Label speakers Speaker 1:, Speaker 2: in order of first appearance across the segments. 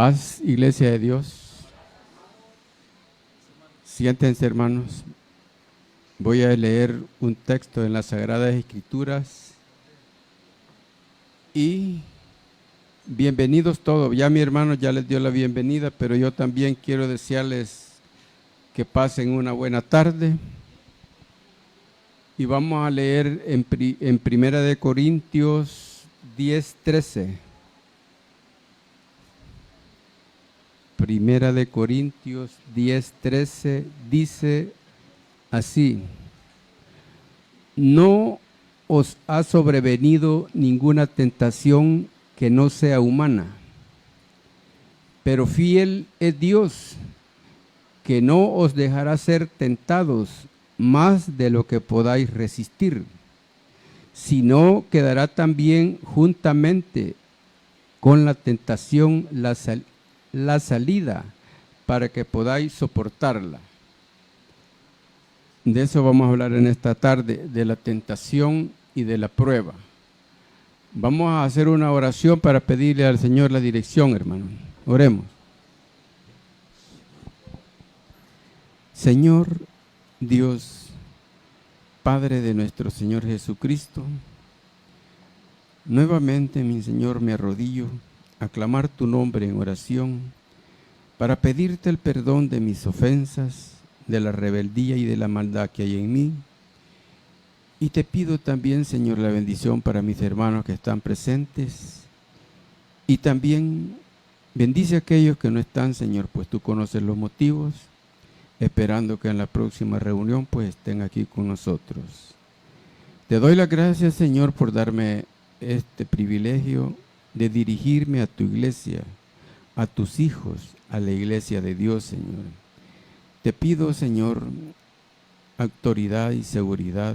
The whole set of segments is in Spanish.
Speaker 1: Paz, Iglesia de Dios. Siéntense, hermanos. Voy a leer un texto en las Sagradas Escrituras. Y bienvenidos todos. Ya mi hermano ya les dio la bienvenida, pero yo también quiero desearles que pasen una buena tarde. Y vamos a leer en Primera de Corintios 10:13. Primera de Corintios 10:13 dice así: no os ha sobrevenido ninguna tentación que no sea humana, pero fiel es Dios, que no os dejará ser tentados más de lo que podáis resistir, sino que dará también juntamente con la tentación la salida para que podáis soportarla. De eso vamos a hablar en esta tarde, de la tentación y de la prueba. Vamos a hacer una oración para pedirle al Señor la dirección, hermano. Oremos. Señor Dios, Padre de nuestro Señor Jesucristo, nuevamente, mi Señor, me arrodillo a clamar tu nombre en oración para pedirte el perdón de mis ofensas, de la rebeldía y de la maldad que hay en mí. Y te pido también, Señor, la bendición para mis hermanos que están presentes. Y también bendice a aquellos que no están, Señor, pues tú conoces los motivos, esperando que en la próxima reunión pues estén aquí con nosotros. Te doy las gracias, Señor, por darme este privilegio de dirigirme a tu iglesia, a tus hijos, a la iglesia de Dios, Señor. Te pido, Señor, autoridad y seguridad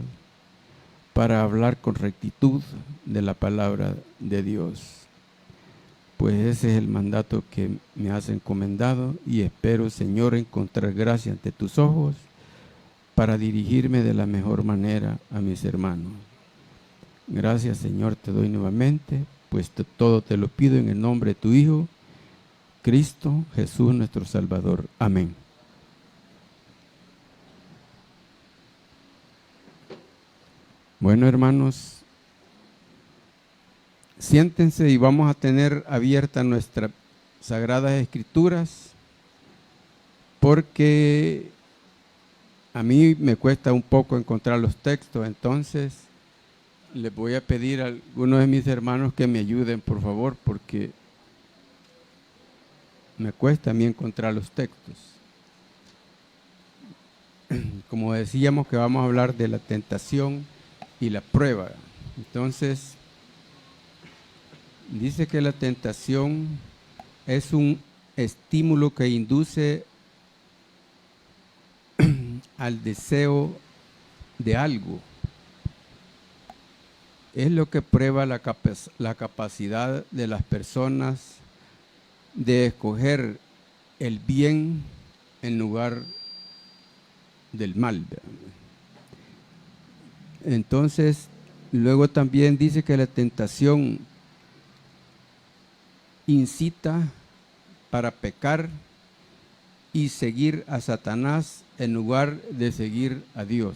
Speaker 1: para hablar con rectitud de la palabra de Dios. Pues ese es el mandato que me has encomendado y espero, Señor, encontrar gracia ante tus ojos para dirigirme de la mejor manera a mis hermanos. Gracias, Señor, te doy nuevamente, pues todo te lo pido en el nombre de tu Hijo, Cristo Jesús nuestro Salvador. Amén. Bueno, hermanos, siéntense y vamos a tener abiertas nuestras Sagradas Escrituras, porque a mí me cuesta un poco encontrar los textos, entonces les voy a pedir a algunos de mis hermanos que me ayuden, por favor, porque me cuesta a mí encontrar los textos. Como decíamos que vamos a hablar de la tentación y la prueba. Entonces, dice que la tentación es un estímulo que induce al deseo de algo. Es lo que prueba la capacidad de las personas de escoger el bien en lugar del mal. Entonces, luego también dice que la tentación incita para pecar y seguir a Satanás en lugar de seguir a Dios.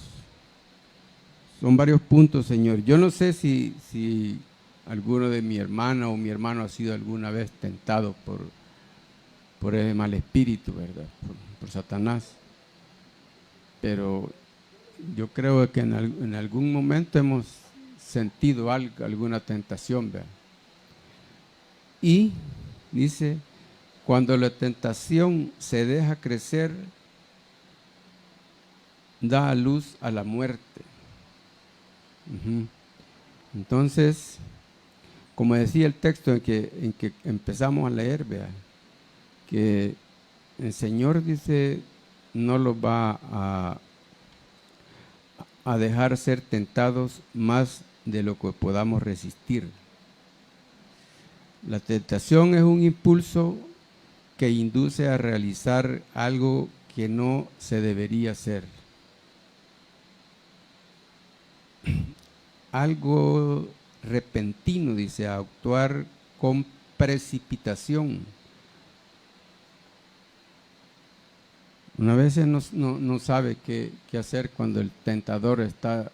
Speaker 1: Son varios puntos, Señor. Yo no sé si alguno de mi hermana o mi hermano ha sido alguna vez tentado por ese mal espíritu, ¿verdad? Por Satanás. Pero yo creo que en algún momento hemos sentido alguna tentación, ¿verdad? Y dice, cuando la tentación se deja crecer, da a luz a la muerte. Entonces, como decía el texto en que empezamos a leer, vea, que el Señor dice, no los va a dejar ser tentados más de lo que podamos resistir. La tentación es un impulso que induce a realizar algo que no se debería hacer. Algo repentino, dice, a actuar con precipitación Una vez no sabe qué hacer cuando el tentador está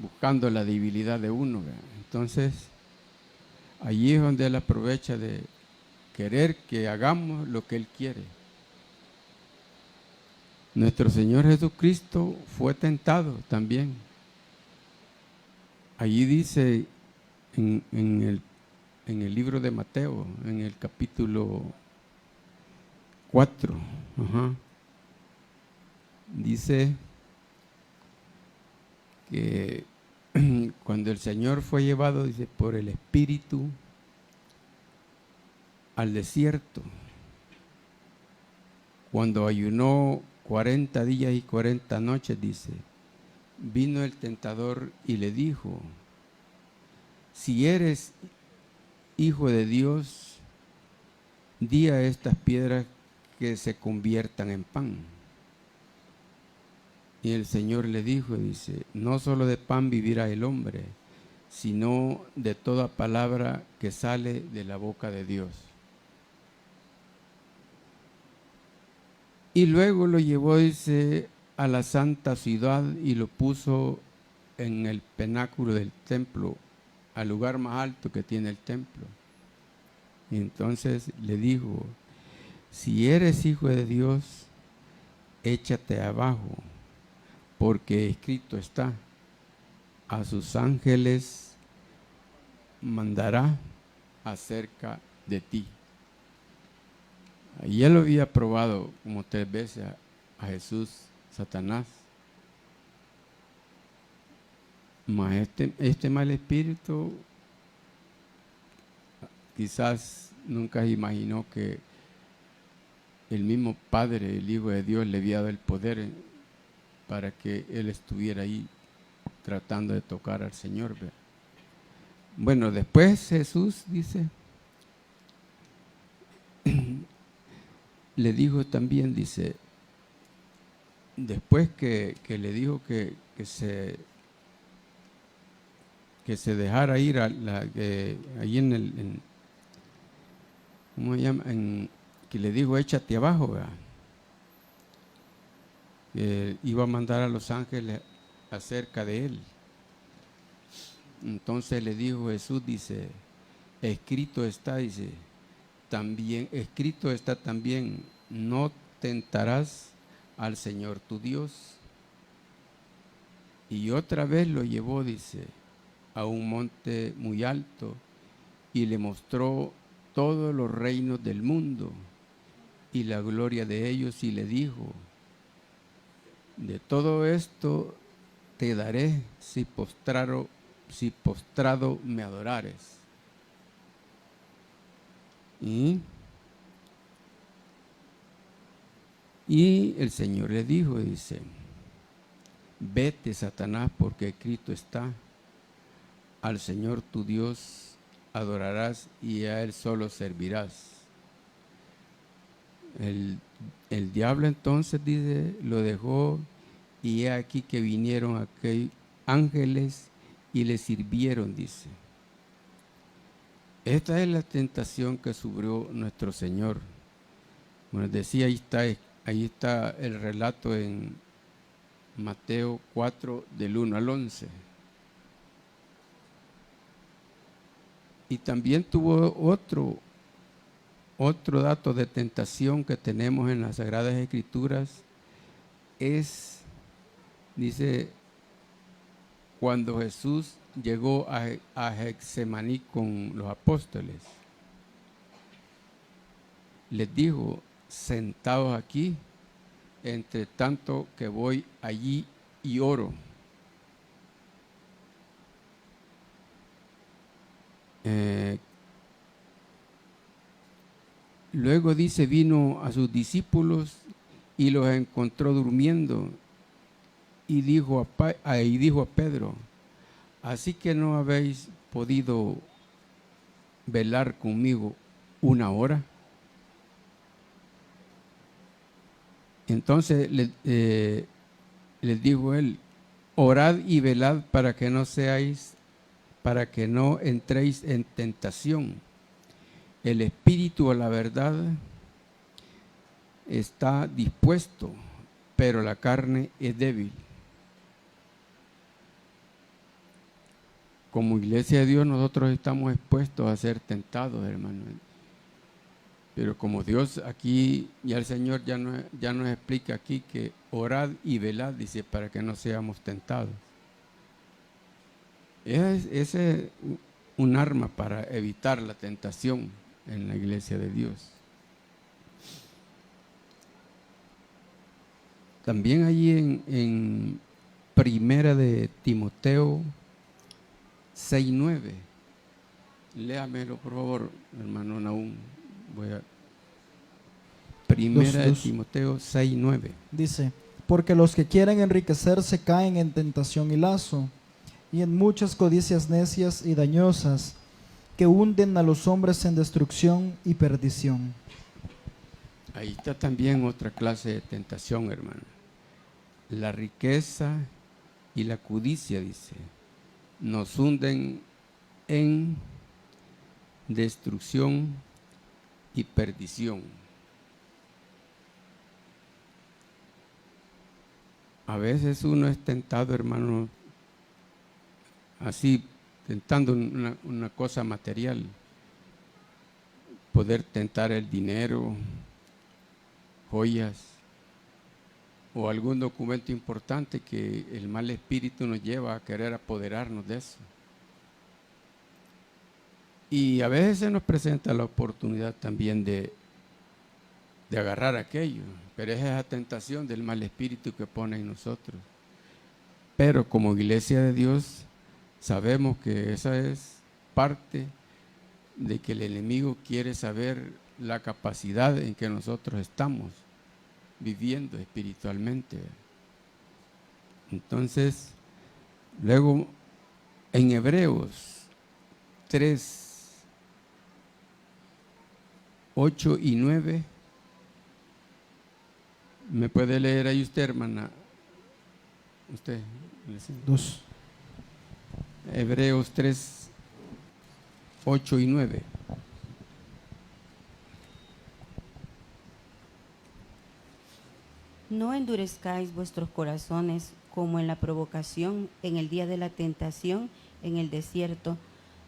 Speaker 1: buscando la debilidad de uno, ¿verdad? Entonces, allí es donde él aprovecha de querer que hagamos lo que él quiere. Nuestro Señor Jesucristo fue tentado también. Allí dice en el libro de Mateo, en el capítulo 4, dice que cuando el Señor fue llevado, dice, por el Espíritu al desierto, cuando ayunó 40 días y 40 noches, dice, vino el tentador y le dijo, si eres hijo de Dios, di a estas piedras que se conviertan en pan. Y el Señor le dijo, dice, no solo de pan vivirá el hombre, sino de toda palabra que sale de la boca de Dios. Y luego lo llevó, dice, a la santa ciudad y lo puso en el pináculo del templo, al lugar más alto que tiene el templo. Y entonces le dijo, si eres hijo de Dios, échate abajo, porque escrito está, a sus ángeles mandará acerca de ti. Y él lo había probado como 3 veces a Jesús, Satanás. Mas este mal espíritu quizás nunca imaginó que el mismo Padre, el Hijo de Dios, le había dado el poder para que él estuviera ahí tratando de tocar al Señor. Bueno, después Jesús dice, le dijo también, dice, después que le dijo que se dejara ir ahí ¿cómo se llama? Que le dijo, échate abajo, ¿verdad? Iba a mandar a los ángeles acerca de él. Entonces le dijo Jesús, dice, escrito está, dice, también, escrito está también, no tentarás al Señor tu Dios. Y otra vez lo llevó, dice, a un monte muy alto y le mostró todos los reinos del mundo y la gloria de ellos, y le dijo, de todo esto te daré si postrado me adorares. Y el Señor le dijo, dice, vete, Satanás, porque escrito está, al Señor tu Dios adorarás y a Él solo servirás. El diablo entonces, dice, lo dejó, y he aquí que vinieron aquellos ángeles y le sirvieron, dice. Esta es la tentación que sufrió nuestro Señor. Bueno, decía, ahí está el relato en Mateo 4, del 1 al 11. Y también tuvo otro dato de tentación que tenemos en las Sagradas Escrituras, dice, cuando Jesús llegó a Getsemaní con los apóstoles, les dijo, sentados aquí, entre tanto que voy allí y oro. Luego dice, vino a sus discípulos y los encontró durmiendo, y dijo a Pedro, así que no habéis podido velar conmigo 1 hora. Entonces les dijo él, orad y velad para que no entréis en tentación. El espíritu, a la verdad, está dispuesto, pero la carne es débil. Como iglesia de Dios nosotros estamos expuestos a ser tentados, hermano. Pero como Dios aquí, ya el Señor ya nos explica aquí que orad y velad, dice, para que no seamos tentados. Ese es un arma para evitar la tentación en la iglesia de Dios. También allí en Primera de Timoteo 6:9. Léamelo, por favor, hermano Nahum. Primera de Timoteo 6:9.
Speaker 2: Dice, porque los que quieren enriquecerse caen en tentación y lazo, y en muchas codicias necias y dañosas, que hunden a los hombres en destrucción y perdición.
Speaker 1: Ahí está también otra clase de tentación, hermano. La riqueza y la codicia, dice, nos hunden en destrucción y perdición. A veces uno es tentado, hermano, así, tentando una cosa material, poder tentar el dinero, joyas o algún documento importante que el mal espíritu nos lleva a querer apoderarnos de eso. Y a veces se nos presenta la oportunidad también de agarrar aquello, pero es esa tentación del mal espíritu que pone en nosotros. Pero como iglesia de Dios sabemos que esa es parte de que el enemigo quiere saber la capacidad en que nosotros estamos viviendo espiritualmente. Entonces, luego en Hebreos 3:8-9, ¿me puede leer ahí usted, hermana? Usted.
Speaker 2: 2.
Speaker 1: Hebreos 3:8-9.
Speaker 3: No endurezcáis vuestros corazones como en la provocación en el día de la tentación en el desierto,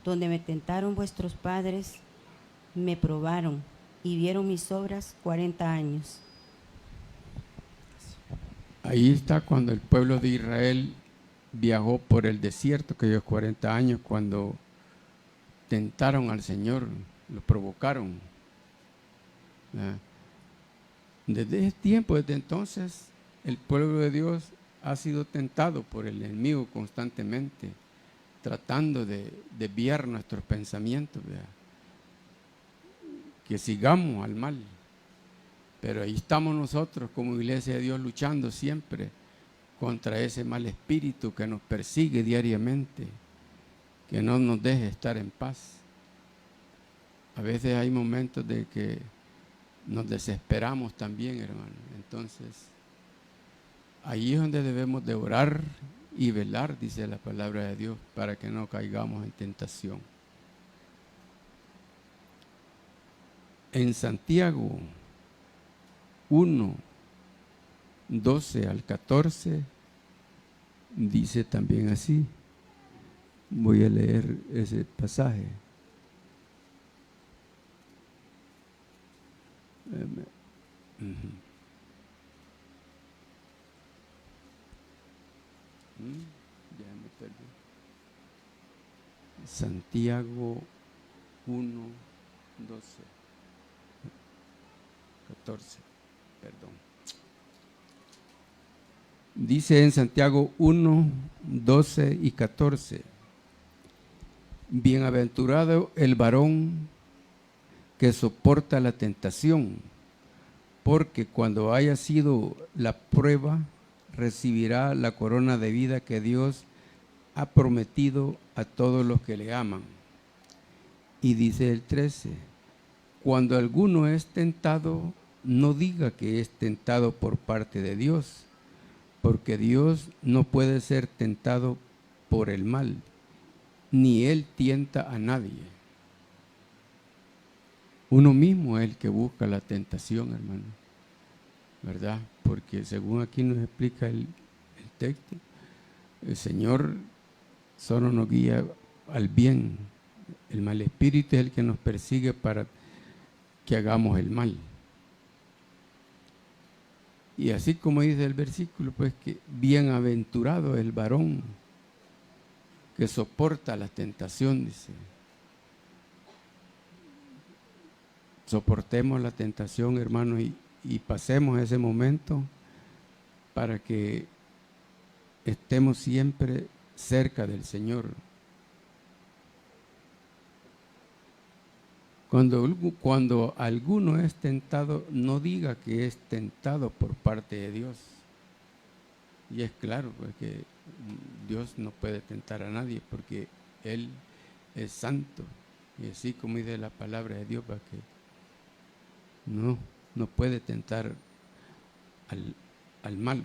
Speaker 3: donde me tentaron vuestros padres, me probaron y vieron mis obras 40 años.
Speaker 1: Ahí está cuando el pueblo de Israel viajó por el desierto, aquellos 40 años, cuando tentaron al Señor, lo provocaron. Desde ese tiempo, desde entonces, el pueblo de Dios ha sido tentado por el enemigo constantemente, tratando de desviar nuestros pensamientos, ¿verdad? Que sigamos al mal. Pero ahí estamos nosotros como iglesia de Dios luchando siempre contra ese mal espíritu que nos persigue diariamente, que no nos deje estar en paz. A veces hay momentos de que nos desesperamos también, hermano. Entonces, ahí es donde debemos de orar y velar, dice la palabra de Dios, para que no caigamos en tentación. En Santiago 1:12-14 dice también así. Voy a leer ese pasaje. Ya me perdí. Santiago 1:12-14, perdón. Dice en Santiago 1:12-14: bienaventurado el varón que soporta la tentación, porque cuando haya sido la prueba, recibirá la corona de vida que Dios ha prometido a todos los que le aman. Y dice el 13: cuando alguno es tentado, no diga que es tentado por parte de Dios, porque Dios no puede ser tentado por el mal, ni Él tienta a nadie. Uno mismo es el que busca la tentación, hermano. ¿verdad? Porque según aquí nos explica el texto, el Señor solo nos guía al bien. El mal espíritu es el que nos persigue para que hagamos el mal. Y así como dice el versículo, pues que bienaventurado el varón que soporta la tentación, dice. Soportemos la tentación, hermanos, y pasemos ese momento para que estemos siempre cerca del Señor. Cuando alguno es tentado, no diga que es tentado por parte de Dios. Y es claro, porque Dios no puede tentar a nadie, porque Él es santo. Y así como dice la palabra de Dios, para que no puede tentar al malo.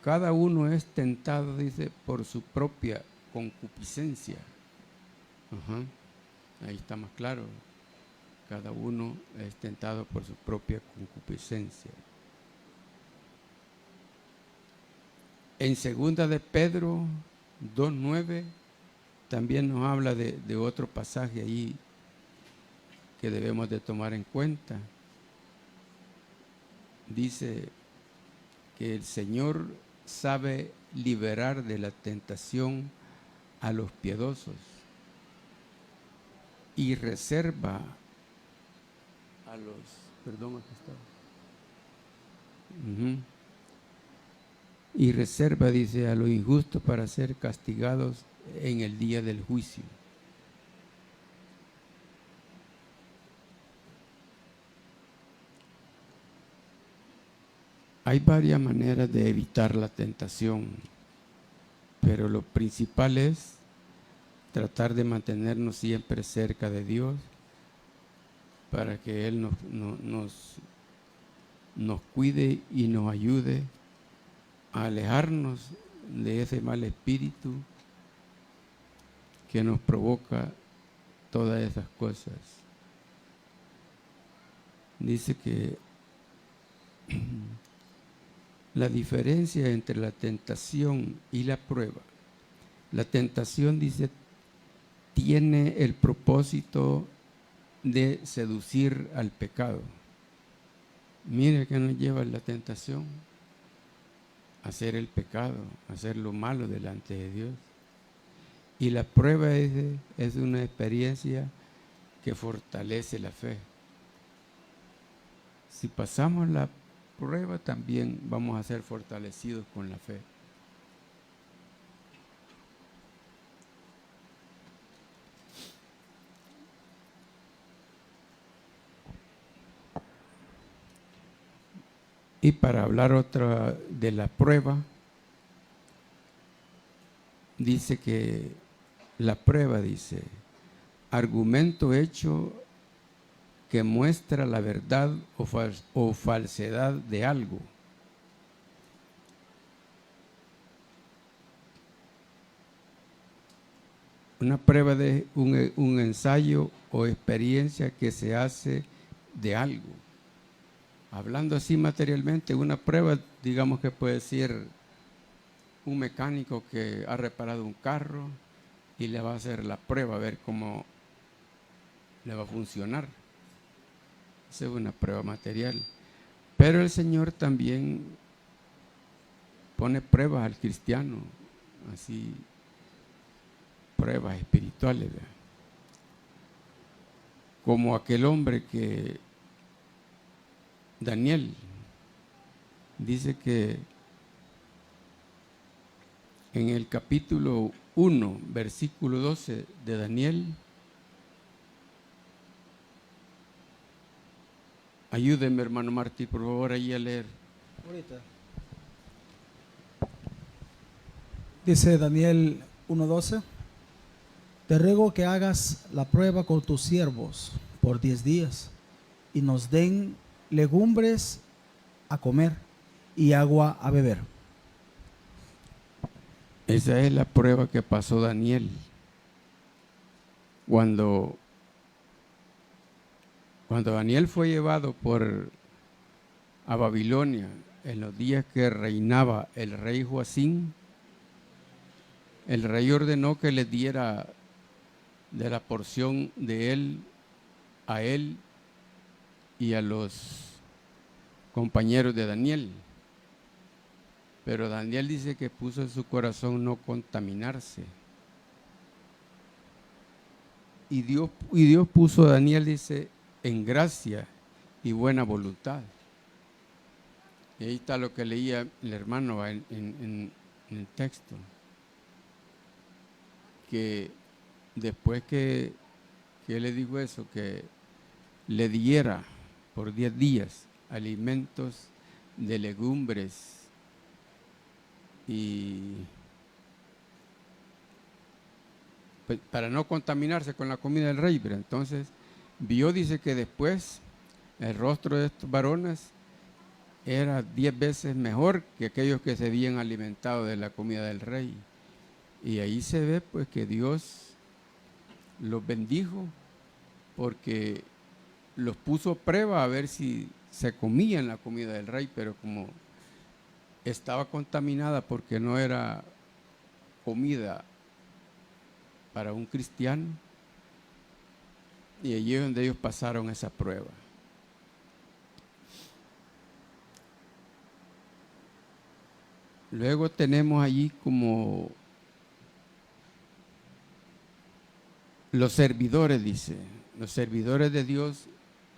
Speaker 1: Cada uno es tentado, dice, por su propia concupiscencia. Ahí está más claro. Cada uno es tentado por su propia concupiscencia. En 2 de Pedro 2:9 también nos habla de otro pasaje ahí que debemos de tomar en cuenta. Dice que el Señor sabe liberar de la tentación a los piadosos y reserva a los, y reserva, dice, a los injustos para ser castigados en el día del juicio. Hay varias maneras de evitar la tentación, pero lo principal es tratar de mantenernos siempre cerca de Dios para que Él nos cuide y nos ayude a alejarnos de ese mal espíritu que nos provoca todas esas cosas. Dice que la diferencia entre la tentación y la prueba. La tentación, dice, tiene el propósito de seducir al pecado. Mire que nos lleva la tentación a hacer el pecado, a hacer lo malo delante de Dios. Y la prueba es una experiencia que fortalece la fe. Si pasamos la prueba, también vamos a ser fortalecidos con la fe. Y para hablar otra de la prueba, dice que la prueba, dice, argumento hecho que muestra la verdad o falsedad de algo. Una prueba de un ensayo o experiencia que se hace de algo. Hablando así materialmente, una prueba, digamos que puede ser un mecánico que ha reparado un carro y le va a hacer la prueba a ver cómo le va a funcionar. Esa es una prueba material. Pero el Señor también pone pruebas al cristiano, así, pruebas espirituales, ¿verdad? Como aquel hombre que Daniel dice que en el capítulo 1, versículo 12 de Daniel, ayúdenme, hermano Martí, por favor, ahí a leer.
Speaker 2: Ahorita. Dice Daniel 1:12, te ruego que hagas la prueba con tus siervos por 10 días y nos den legumbres a comer y agua a beber.
Speaker 1: Esa es la prueba que pasó Daniel cuando Cuando Daniel fue llevado a Babilonia en los días que reinaba el rey Joacín, el rey ordenó que le diera de la porción de él a él y a los compañeros de Daniel. Pero Daniel dice que puso en su corazón no contaminarse. Y Dios puso a Daniel, dice, en gracia y buena voluntad. Y ahí está lo que leía el hermano en el texto. Que después que él le dijo eso, que le diera por 10 días alimentos de legumbres y pues, para no contaminarse con la comida del rey. Pero entonces vio, dice que después el rostro de estos varones era 10 veces mejor que aquellos que se habían alimentado de la comida del rey. Y ahí se ve pues que Dios los bendijo porque los puso a prueba a ver si se comían la comida del rey, pero como estaba contaminada porque no era comida para un cristiano, y allí es donde ellos pasaron esa prueba. Luego tenemos allí como los servidores, dice, los servidores de Dios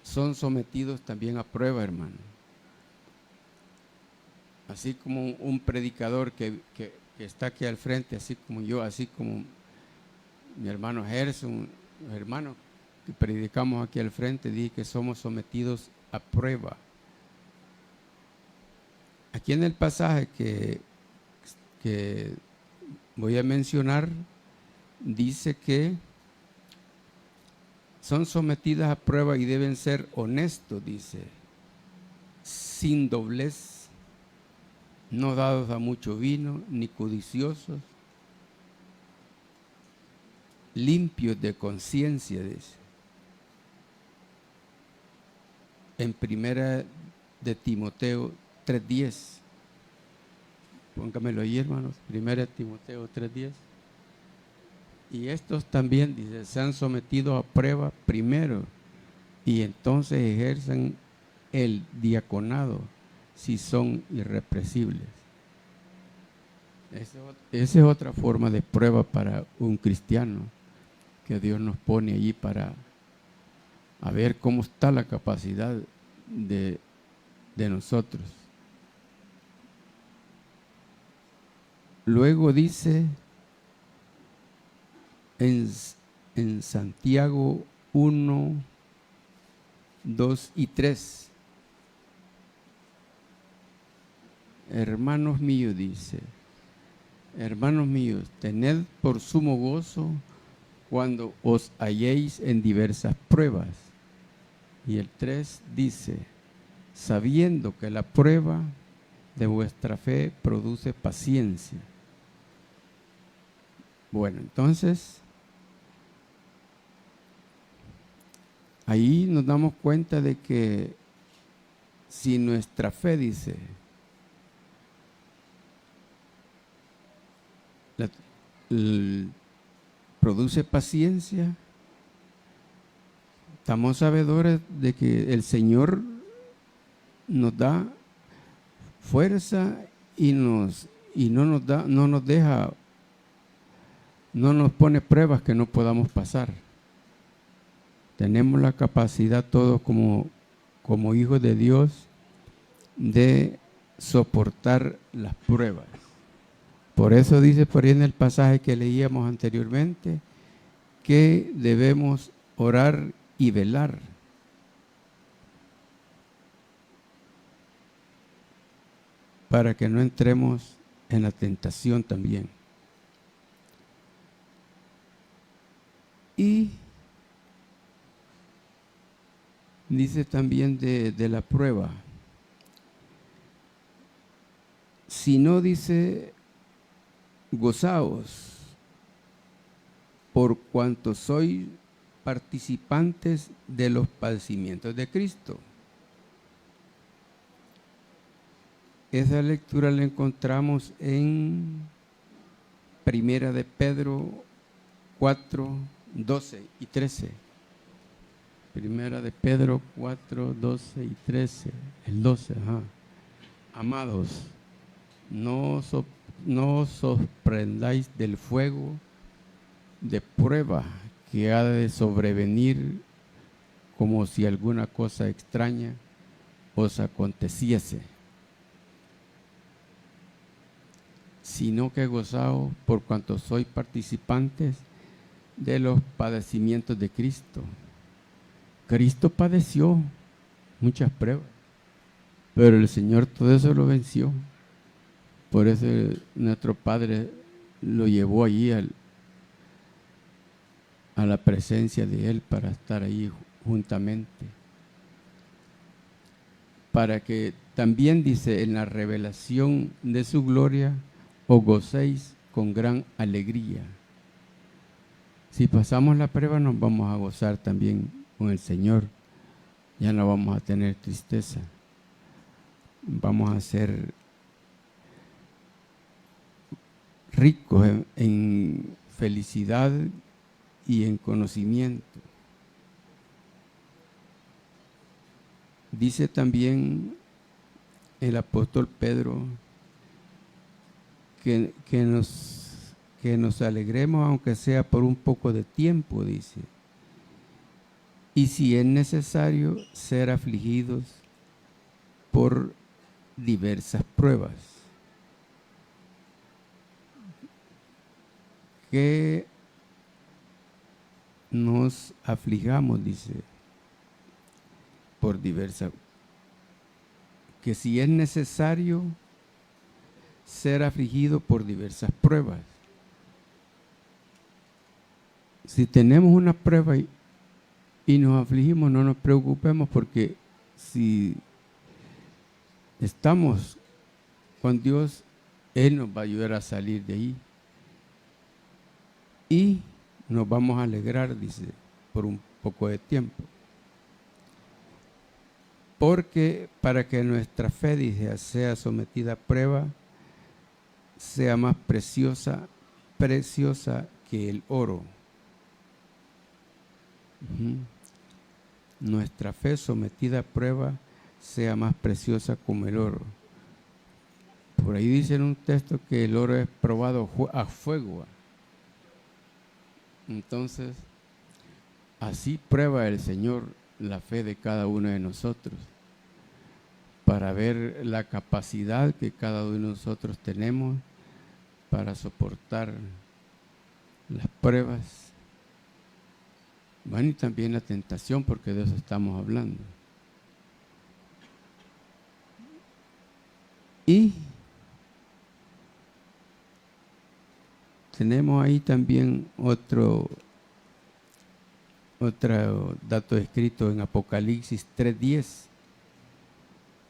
Speaker 1: son sometidos también a prueba, hermano. Así como un predicador que está aquí al frente, así como yo, así como mi hermano Gerson, los hermanos que predicamos aquí al frente, dije que somos sometidos a prueba. Aquí en el pasaje que voy a mencionar, dice que son sometidas a prueba y deben ser honestos, dice, sin doblez, no dados a mucho vino, ni codiciosos, limpios de conciencia, dice. En primera de Timoteo 3:10. Póngamelo ahí, hermanos. Primera de Timoteo 3:10. Y estos también, dice, se han sometido a prueba primero y entonces ejercen el diaconado si son irrepresibles. Esa es otra forma de prueba para un cristiano que Dios nos pone allí para a ver cómo está la capacidad de nosotros. Luego dice en Santiago 1, 2 y 3. Hermanos míos, dice, hermanos míos, tened por sumo gozo cuando os halléis en diversas pruebas. Y el 3 dice, sabiendo que la prueba de vuestra fe produce paciencia. Bueno, entonces, ahí nos damos cuenta de que si nuestra fe, dice, produce paciencia, estamos sabedores de que el Señor nos da fuerza y no nos pone pruebas que no podamos pasar. Tenemos la capacidad todos como hijos de Dios de soportar las pruebas. Por eso dice por ahí en el pasaje que leíamos anteriormente que debemos orar y velar. Para que no entremos en la tentación también. Y dice también de la prueba. Si no, dice, gozaos por cuanto sois participantes de los padecimientos de Cristo. Esa lectura la encontramos en Primera de Pedro 4, 12 y 13. Primera de Pedro 4, 12 y 13. El 12, Amados, no os sorprendáis del fuego de prueba que ha de sobrevenir como si alguna cosa extraña os aconteciese, sino que gozaos por cuanto sois participantes de los padecimientos de Cristo. Cristo padeció muchas pruebas, pero el Señor todo eso lo venció. Por eso nuestro Padre lo llevó allí a la presencia de Él para estar ahí juntamente. Para que también, dice, en la revelación de su gloria os gocéis con gran alegría. Si pasamos la prueba nos vamos a gozar también con el Señor. Ya no vamos a tener tristeza. Vamos a ser ricos en felicidad y en conocimiento. Dice también el apóstol Pedro que nos alegremos aunque sea por un poco de tiempo, dice. Y si es necesario ser afligidos por diversas pruebas. Que nos aflijamos, dice, por diversas, que si es necesario ser afligido por diversas pruebas. Si tenemos una prueba y nos afligimos, no nos preocupemos, porque si estamos con Dios, Él nos va a ayudar a salir de ahí. Y nos vamos a alegrar, dice, por un poco de tiempo. Porque para que nuestra fe, dice, sea sometida a prueba, sea más preciosa que el oro. Nuestra fe sometida a prueba sea más preciosa como el oro. Por ahí dice en un texto que el oro es probado a fuego. Entonces, así prueba el Señor la fe de cada uno de nosotros, para ver la capacidad que cada uno de nosotros tenemos para soportar las pruebas. Bueno, y también la tentación, porque de eso estamos hablando. Y tenemos ahí también otro dato escrito en Apocalipsis 3:10,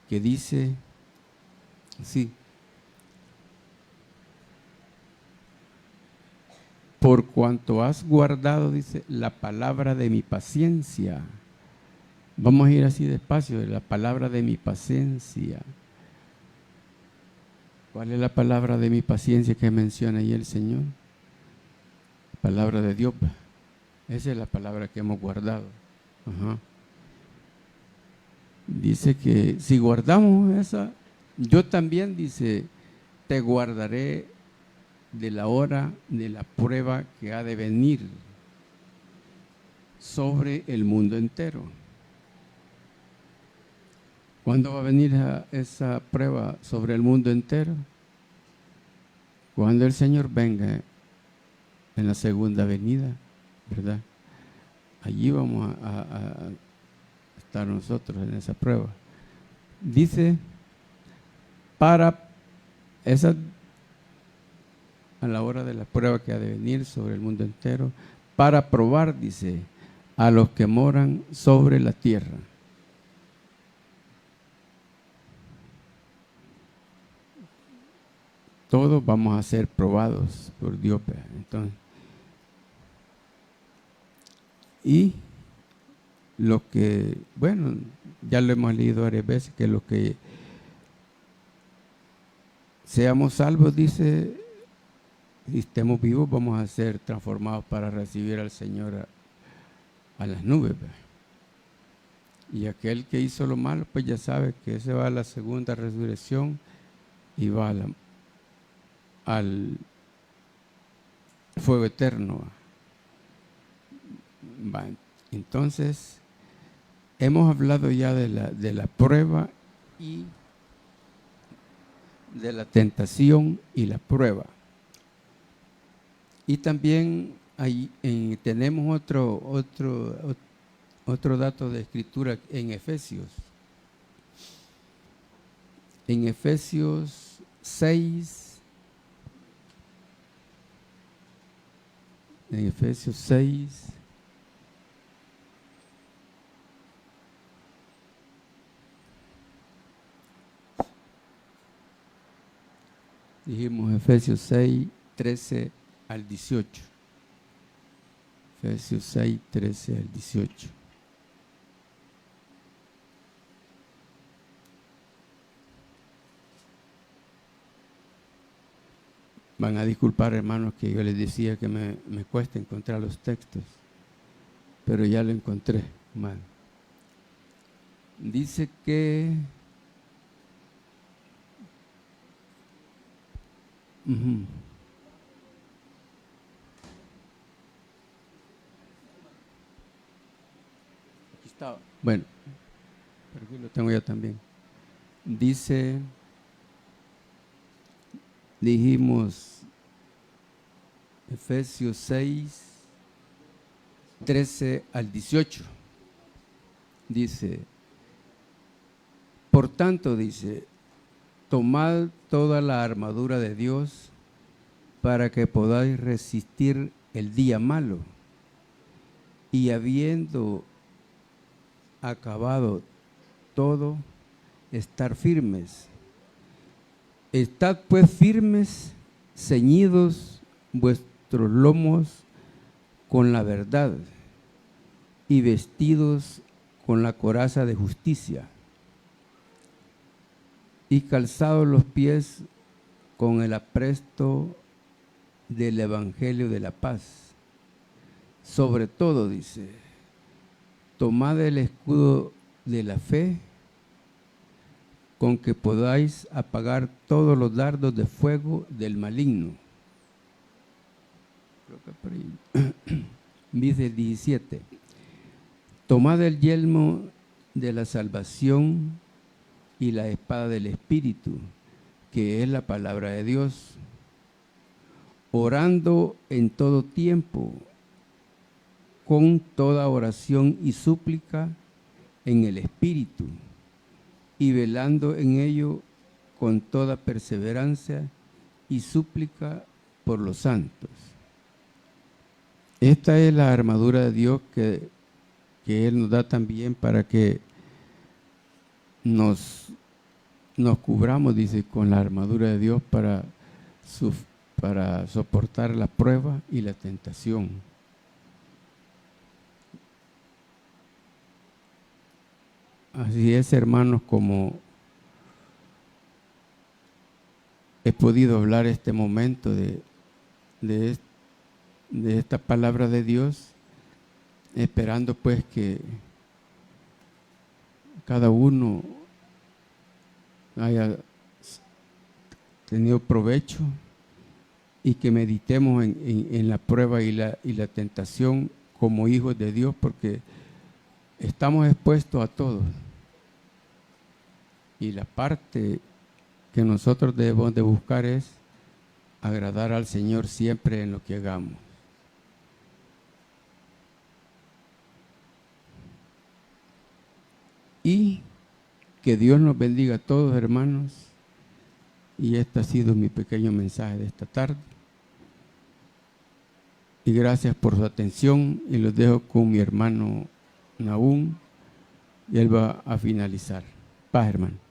Speaker 1: que dice, sí, por cuanto has guardado, dice, la palabra de mi paciencia. Vamos a ir así despacio, de la palabra de mi paciencia. ¿Cuál es la palabra de mi paciencia que menciona ahí el Señor? Palabra de Dios. Esa es la palabra que hemos guardado. Dice que si guardamos esa, yo también, dice, te guardaré de la hora de la prueba que ha de venir sobre el mundo entero. ¿Cuándo va a venir esa prueba sobre el mundo entero? Cuando el Señor venga en la segunda venida, ¿verdad? Allí vamos a estar nosotros en esa prueba. Dice, para esa, a la hora de la prueba que ha de venir sobre el mundo entero, para probar, dice, a los que moran sobre la tierra. Todos vamos a ser probados por Dios. Entonces, Y lo que, bueno, ya lo hemos leído varias veces, que lo que seamos salvos, dice, si estemos vivos, vamos a ser transformados para recibir al Señor a las nubes. Y aquel que hizo lo malo, pues ya sabe que ese va a la segunda resurrección y va al fuego eterno. Entonces, hemos hablado ya de la prueba y de la tentación y la prueba. Y también tenemos otro dato de escritura en Efesios. En Efesios 6, dijimos Efesios 6, 13 al 18. Efesios 6, 13 al 18. Van a disculpar, hermanos, que yo les decía que me cuesta encontrar los textos, pero ya lo encontré, hermano. Dice que aquí está. Bueno, pero aquí lo tengo ya también. Dice, dijimos Efesios 6, 13 al 18. Dice, por tanto, dice, tomad toda la armadura de Dios para que podáis resistir el día malo, y habiendo acabado todo, estar firmes. Estad pues firmes, ceñidos vuestros lomos con la verdad y vestidos con la coraza de justicia, y calzados los pies con el apresto del evangelio de la paz. Sobre todo, dice, tomad el escudo de la fe, con que podáis apagar todos los dardos de fuego del maligno. Dice el 17, tomad el yelmo de la salvación y la espada del Espíritu, que es la palabra de Dios, orando en todo tiempo, con toda oración y súplica en el Espíritu, y velando en ello con toda perseverancia y súplica por los santos. Esta es la armadura de Dios que Él nos da también para que nos cubramos, dice, con la armadura de Dios para soportar la prueba y la tentación. Así es, hermanos, como he podido hablar este momento de esta palabra de Dios, esperando pues que cada uno haya tenido provecho y que meditemos en la prueba y la tentación como hijos de Dios, porque estamos expuestos a todo. Y la parte que nosotros debemos de buscar es agradar al Señor siempre en lo que hagamos. Y que Dios nos bendiga a todos, hermanos. Y este ha sido mi pequeño mensaje de esta tarde. Y gracias por su atención, y los dejo con mi hermano Nahum, y él va a finalizar. Paz, hermano.